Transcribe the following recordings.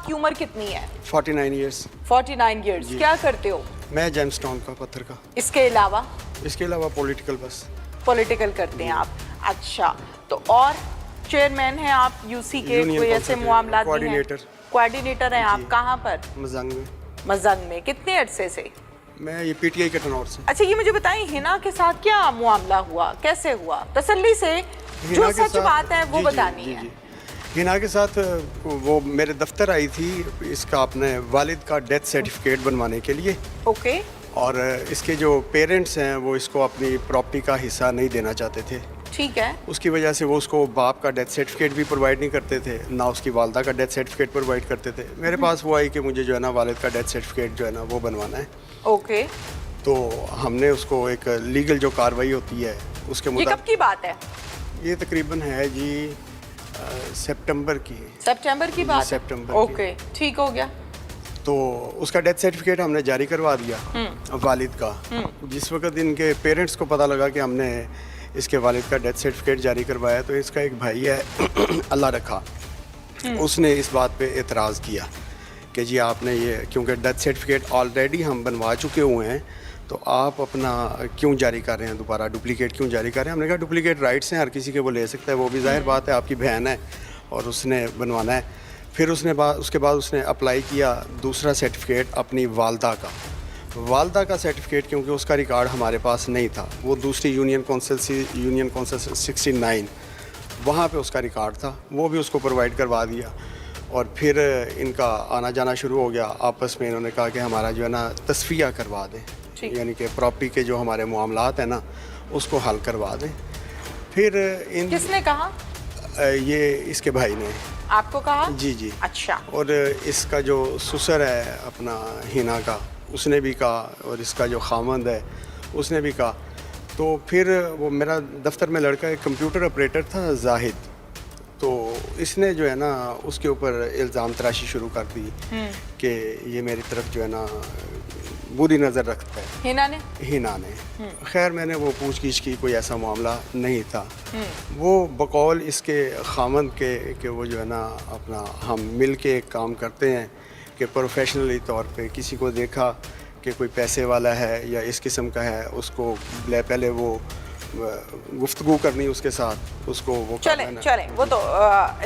आपकी उम्र कितनी है? 49 ईयर्स। 49 ईयर्स। क्या करते हो? मैं जेमस्टोन का, पत्थर का। इसके अलावा पॉलिटिकल, बस पॉलिटिकल करते हैं आप। अच्छा, तो और चेयरमैन हैं आप यूसी के, कोई ऐसे मामला? कोऑर्डिनेटर हैं आप। कहाँ पर? मजंग में। मजंग में। कितने अरसे से? मैं ये पीटीआई के टनौर से। अच्छा, ये मुझे बताइए हिना के साथ क्या मामला हुआ, कैसे हुआ? तसल्ली से जो सच बात है वो बतानी है। हिना के साथ वो मेरे दफ्तर आई थी इसका अपने वालिद का डेथ सर्टिफिकेट बनवाने के लिए। ओके। और इसके जो पेरेंट्स हैं वो इसको अपनी प्रॉपर्टी का हिस्सा नहीं देना चाहते थे। ठीक है। उसकी वजह से वो उसको बाप का डेथ सर्टिफिकेट भी प्रोवाइड नहीं करते थे, ना उसकी वालदा का डेथ सर्टिफिकेट प्रोवाइड करते थे। मेरे पास वो आई कि मुझे जो है ना वालिद का डेथ सर्टिफिकेट जो है ना वो बनवाना है। ओके। तो हमने उसको एक लीगल जो कार्रवाई होती है उसके मुताबिक। ये कब की बात है? ये तकरीबन है जी सितंबर की बात है। सितंबर। ओके, ठीक हो गया। तो उसका डेथ सर्टिफिकेट हमने जारी करवा दिया वालिद का। जिस वक्त इनके पेरेंट्स को पता लगा कि हमने इसके वालिद का डेथ सर्टिफिकेट जारी करवाया, तो इसका एक भाई है अल्लाह रखा, उसने इस बात पे एतराज़ किया कि जी आपने ये, क्योंकि डेथ सर्टिफिकेट ऑलरेडी हम बनवा चुके हुए हैं, तो आप अपना क्यों जारी कर रहे हैं, दोबारा डुप्लीकेट क्यों जारी कर रहे हैं? हमने कहा डुप्लीकेट राइट्स हैं, हर किसी के वो ले सकता है, वो भी ज़ाहिर बात है, आपकी बहन है और उसने बनवाना है। फिर उसके बाद उसने अप्लाई किया दूसरा सर्टिफिकेट अपनी वालदा का सर्टिफिकेट, क्योंकि उसका रिकॉर्ड हमारे पास नहीं था। वो दूसरी यूनियन कौंसिल 69 वहाँ पे उसका रिकॉर्ड था, वो भी उसको प्रोवाइड करवा दिया। और फिर इनका आना जाना शुरू हो गया आपस में। इन्होंने कहा कि हमारा जो है ना तस्फिया करवा दें, यानी कि प्रॉपर्टी के जो हमारे मामलात हैं ना उसको हल करवा दें। फिर किसने कहा? ये इसके भाई ने। आपको कहा? जी। अच्छा। और इसका जो ससुर है अपना हिना का, उसने भी कहा, और इसका जो खामंद है उसने भी कहा। तो फिर वो मेरा दफ्तर में लड़का एक कंप्यूटर ऑपरेटर था जाहिद, तो इसने जो है ना उसके ऊपर इल्ज़ाम तराशी शुरू कर दी कि ये मेरी तरफ जो है ना बुरी नज़र रखता है। हिना ने। खैर मैंने वो पूछ गीछ की, कोई ऐसा मामला नहीं था। वो बकौल इसके खामंद के कि वो जो है ना अपना हम मिल के एक काम करते हैं कि प्रोफेशनली तौर पे किसी को देखा कि कोई पैसे वाला है या इस किस्म का है, उसको पहले वो गुफ्तगू करनी उसके साथ, उसको वो चले वो तो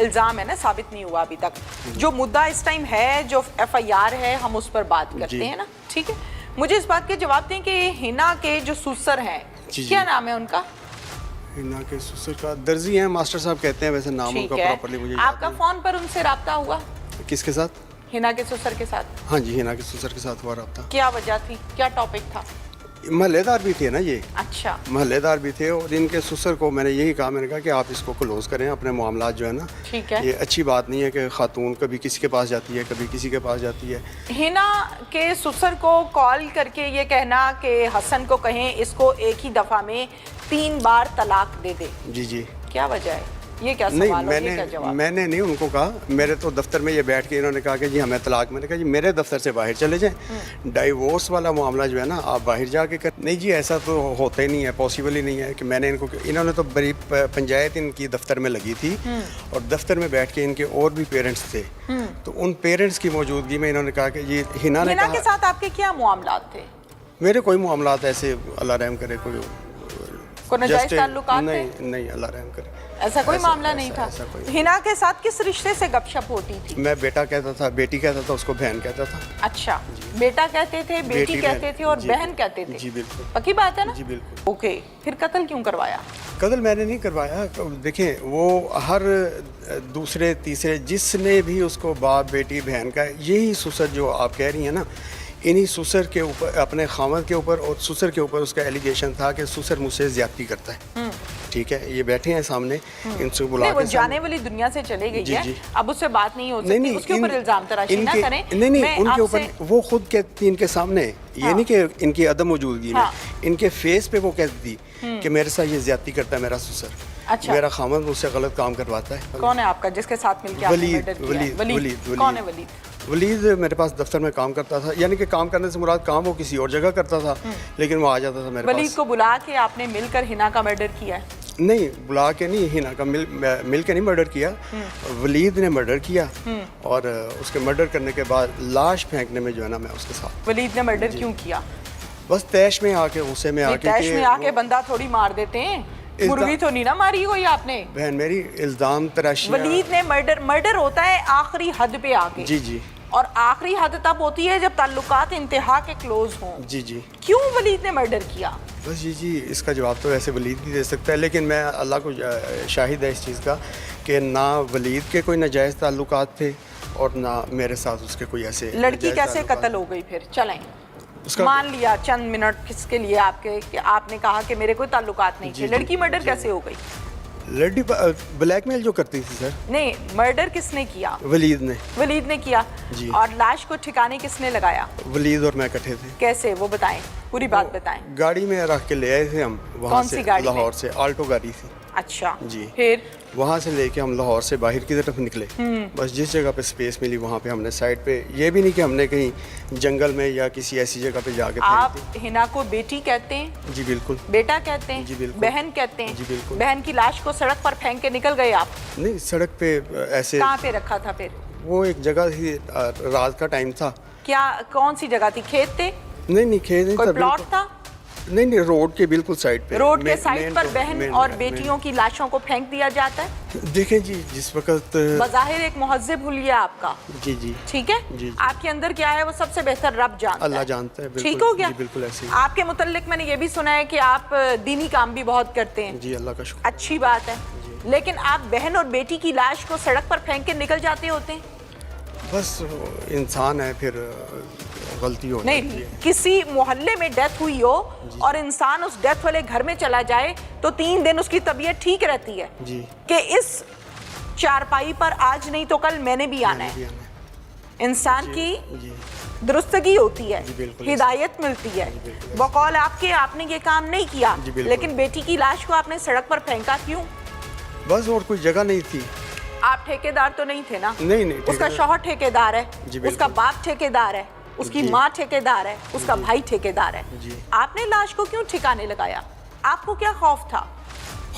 इल्ज़ाम है ना, साबित नहीं हुआ अभी तक। जो मुद्दा इस टाइम है, जो FIR है, हम उस पर बात करते हैं ना, ठीक है। मुझे इस बात के जवाब दें कि हिना के जो ससुर हैं, क्या नाम है उनका? हिना के ससुर का दर्जी हैं, मास्टर साहब कहते हैं, वैसे नाम उनका प्रॉपर्ली मुझे आपका फ़ोन पर उनसे रब्ता हुआ? किसके साथ? हिना के ससुर के साथ। हाँ जी, हिना के ससुर के साथ हुआ रब्ता। क्या वजह थी, क्या टॉपिक था? महल्लेदार भी थे ना ये। अच्छा। महल्लेदार भी थे, और इनके ससुर को मैंने यही कहा, मैंने कहा कि आप इसको क्लोज करें, अपने मामलात जो है ना, ठीक है। ये अच्छी बात नहीं है कि खातून कभी किसी के पास जाती है, कभी किसी के पास जाती है। हिना के ससुर को कॉल करके ये कहना कि हसन को कहें इसको एक ही दफ़ा में 3 बार तलाक दे दे। जी। क्या वजह है? ये क्या नहीं, सवाल है, ये क्या जवाब? मैंने नहीं उनको कहा, मेरे तो दफ्तर में ये बैठ के इन्होंने कहा कि जी हमें तलाक। मैंने कहा जी मेरे दफ्तर से बाहर चले जाएं, डाइवोर्स वाला मामला जो है ना आप बाहर जाके कर। नहीं जी, ऐसा तो होता ही नहीं है, पॉसिबल ही नहीं है कि मैंने इनको। इन्होंने तो बड़ी पंचायत इनकी दफ्तर में लगी थी, और दफ्तर में बैठ के इनके और भी पेरेंट्स थे, तो उन पेरेंट्स की मौजूदनी में इन्होंने कहा कि जी हिना के साथ आपके क्या मामलात थे? मेरे कोई मामलात ऐसे अल्लाह रहम करे कोई नाजायज ताल्लुकात नहीं अल्लाह रहम करे, ऐसा कोई मामला नहीं था। हिना के साथ किस रिश्ते से गपशप होती थी? मैं बेटा कहता था, बेटी कहता था, उसको बहन कहता था। अच्छा, बेटा कहते थे, बेटी कहते थे, और बहन कहते थे। जी बिल्कुल। पक्की बात है ना? जी बिल्कुल। ओके, फिर कत्ल क्यों करवाया? कत्ल मैंने नहीं करवाया। देखें, वो हर दूसरे तीसरे जिसने भी उसको बाप बेटी बहन का, यही ससुर जो आप कह रही हैं ना, इन्हीं ससुर के ऊपर, अपने खामद के ऊपर और ससुर के ऊपर उसका एलिगेशन था कि ससुर मुझसे ज्यादती करता है। ठीक है, ये बैठे हैं सामने, इनसे बुला के, वो जाने वाली दुनिया से चले गई है, अब उससे बात नहीं हो सकती। नहीं, उसके ऊपर इल्जाम तराशी ना करें। नहीं, उनके ऊपर वो खुद कहती इनके सामने, ये नहीं कि इनकी अदम मौजूदगी में, इनके फेस पे वो कहती कि मेरे साथ ये ज्यादती करता है मेरा ससुर। अच्छा। मेरा खामद मुझसे गलत काम करवाता है। कौन है आपका जिसके साथ मिलकर आपने मर्डर किया? वलीद। कौन है वलीद? वलीद मेरे पास दफ्तर में काम करता था, यानी कि काम करने से मुराद काम वो किसी और जगह करता था, लेकिन वो आ जाता था मेरे पास। वलीद को बुला के आपने मिलकर हिना का मर्डर किया है? नहीं, बुला के नहीं, हिना का मिल के नहीं मर्डर किया, वलीद ने मर्डर किया और उसके मर्डर करने के बाद लाश फेंकने में जो है ना मैं उसके साथ। वलीद ने मर्डर क्यों किया? बस तैश में आके, गुस्से में आके, तैश में आके बंदा थोड़ी मार देते हैं, मुर्गी तो नहीं ना मारी कोई आपने। बहन मेरी, इल्जाम तराशी। वलीद ने मर्डर होता है आखिरी हद पे आके। जी जी। और आखिरी हद तब होती है जब ताल्लुकात इंतहा के क्लोज हों। जी जी। क्यों वलीद ने मर्डर किया? बस जी, इसका जवाब तो वैसे वलीद भी दे सकता है, लेकिन मैं अल्लाह को शाहिद है इस चीज़ का कि ना वलीद के कोई नाजायज़ ताल्लुकात थे और ना मेरे साथ उसके कोई ऐसे। लड़की कैसे कत्ल हो गई फिर? चलें, मान लिया चंद मिनट किसके लिए आपके कि आपने कहा कि मेरे कोई ताल्लुकात नहीं थे, लड़की मर्डर कैसे हो गई? लड़की ब्लैकमेल जो करती थी सर। नहीं, मर्डर किसने किया? वलीद ने किया जी। और लाश को ठिकाने किसने लगाया? वलीद और मैं इकट्ठे थे। कैसे, वो बताएं, पूरी बात बताएं। गाड़ी में रख के ले आए थे हम वहाँ कौन से, सी गाड़ी? लाहौर से आल्टो गाड़ी थी। अच्छा जी। फिर वहाँ से लेके हम लाहौर से बाहर की तरफ निकले, बस जिस जगह पे स्पेस मिली वहाँ पे हमने साइड पे, ये भी नहीं कि हमने कहीं जंगल में या किसी ऐसी जगह पे जाके आप फेंक हिना को बेटी कहते हैं? दी। जी बिल्कुल। बेटा कहते हैं? जी बिल्कुल। बहन कहते हैं? जी बिल्कुल। बहन की लाश को सड़क पर फेंक के निकल गए आप? नहीं, सड़क पे ऐसे, कहाँ पे रखा था फिर? वो एक जगह थी, रात का टाइम था। क्या, कौन सी जगह थी? खेत थे? नहीं खेत नहीं कोई था, प्लॉट बिल्कुल। था? नहीं, रोड के बिल्कुल साइड पे, रोड के साइड पर बहन मेन और रोड, बेटियों की लाशों को फेंक दिया जाता है? देखें जी, जिस वक्त बज़ाहिर एक मुहज़्ज़िब हुलिया आपका, जी जी ठीक है, जी, जी। आपके अंदर क्या है वो सबसे बेहतर रब जानता है, अल्लाह जानता है। बिल्कुल, ठीक हो गया? जी बिल्कुल ऐसे ही। आपके मुतल्लिक मैंने ये भी सुना है कि आप दीनी काम भी बहुत करते हैं। जी, अल्लाह का शुक्र। अच्छी बात है, लेकिन आप बहन और बेटी की लाश को सड़क पर फेंक के निकल जाते होते हैं? बस इंसान है, फिर गलती हो नहीं, जाती है। किसी मोहल्ले में डेथ हुई हो और इंसान उस डेथ वाले घर में चला जाए तो 3 दिन उसकी तबीयत ठीक रहती है जी। कि इस चारपाई पर आज नहीं तो कल मैंने भी आना है। इंसान की जी दुरुस्तगी होती है, जी, बिल्कुल। हिदायत मिलती है। बकौल आपके, आपने ये काम नहीं किया, जी, बिल्कुल। लेकिन बेटी की लाश को आपने सड़क पर फेंका क्यों? बस और कोई जगह नहीं थी। आप ठेकेदार तो नहीं थे ना? नहीं, उसका ठेकेदार- शौहर ठेकेदार है, जी, बिल्कुल। उसका बाप ठेकेदार है, उसकी जी। माँ ठेकेदार है, उसका भाई ठेकेदार है। जी। आपने लाश को क्यों ठिकाने लगाया? आपको क्या खौफ था?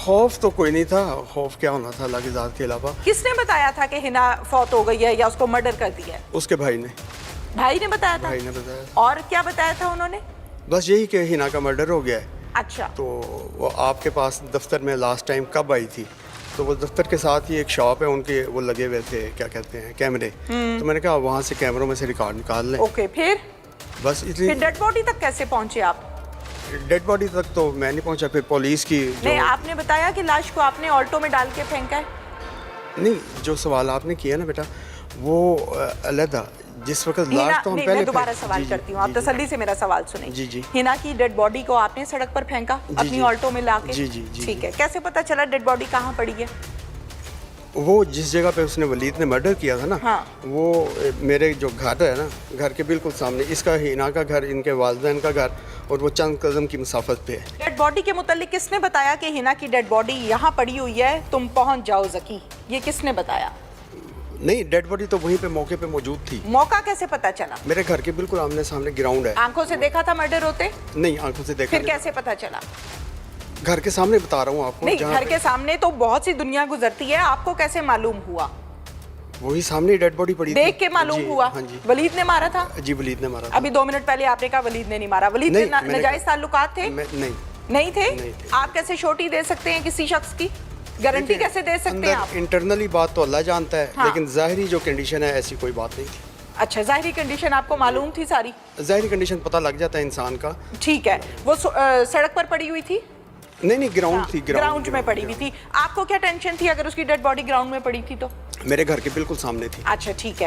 खौफ तो कोई नहीं था, खौफ क्या होना था अल्लाह की ज़ात के अलावा। किसने बताया था कि हिना फौत हो गई है या उसको मर्डर कर दिया है? उसके भाई ने बताया था? भाई ने बताया। और क्या बताया था उन्होंने? बस यही कि हिना का मर्डर हो गया है। अच्छा, तो वो आपके पास दफ्तर में लास्ट टाइम कब आई थी? तो वो दफ्तर के साथ ही एक शॉप है उनके, वो लगे हुए थे, क्या कहते हैं, कैमरे। तो मैंने कहा वहाँ से कैमरों में से रिकॉर्ड निकाल लें। ओके, फिर बस इसलिए डेड बॉडी तक कैसे पहुंचे आप? डेड बॉडी तक तो मैं नहीं पहुंचा, फिर पुलिस की नहीं, आपने बताया कि लाश को आपने ऑल्टो में डाल के फेंका है। नहीं, जो सवाल आपने किया ना बेटा, वो अलग, जिस वक्त लाश तो हम नहीं, पहले मैं दोबारा फेंक- सवाल जी, करती हूँ, जी, आप तसल्ली से मेरा सवाल सुनें। जी, जी। हिना की डेड बॉडी को आपने सड़क पर फेंका अपनी जी। ऑल्टो में लाके? जी, जी, जी, ठीक जी। है, कैसे पता चला डेड बॉडी कहाँ पड़ी है? वो जिस जगह पे उसने वलीद ने मर्डर किया था ना, हाँ। वो मेरे जो घर है ना, घर के बिल्कुल सामने, इसका हिना का घर, इनके वालिदैन का घर, और वो चंद कदम की मुसाफत पे है। डेड बॉडी के मुतालिक किसने बताया कि हिना की डेड बॉडी यहाँ पड़ी हुई है, तुम पहुँच जाओ ज़की? ये किसने बताया? नहीं, डेड बॉडी तो वहीं पे मौके पे मौजूद थी। मौका कैसे पता चला? मेरे घर के बिल्कुल आमने सामने ग्राउंड है। आंखों से देखा था मर्डर होते? नहीं, आंखों से देखा फिर नहीं। कैसे पता चला? घर के सामने बता रहा हूँ आपको। नहीं, जहाँ घर पे- के सामने तो बहुत सी दुनिया गुजरती है, आपको कैसे मालूम हुआ? वही सामने डेड बॉडी पड़ी थी। देख के मालूम जी, हुआ? हाँ जी। वलीद ने मारा था? जी, वलीद ने मारा था। अभी 2 मिनट पहले आपने कहा वलीद ने नहीं मारा। वलीद नहीं, के मैंने नाजायज कहा- ताल्लुकात थे? नहीं नहीं थे? नहीं थे। आप कैसे छोटी दे सकते हैं किसी शख्स की? गारंटी कैसे दे सकते हैं आप? इंटरनली बात तो अल्लाह जानता है, हाँ। लेकिन ज़ाहिरी जो कंडीशन है ऐसी कोई बात नहीं थी। अच्छा, ज़ाहिरी कंडीशन आपको मालूम थी सारी? ज़ाहिरी कंडीशन पता लग जाता है इंसान का। ठीक है, वो सड़क पर पड़ी हुई थी? नहीं, ग्राउंड थी। ग्राउंड में पड़ी हुई थी। आपको क्या टेंशन थी अगर उसकी डेड बॉडी ग्राउंड में पड़ी थी तो? मेरे घर के बिल्कुल सामने थी। अच्छा, ठीक है,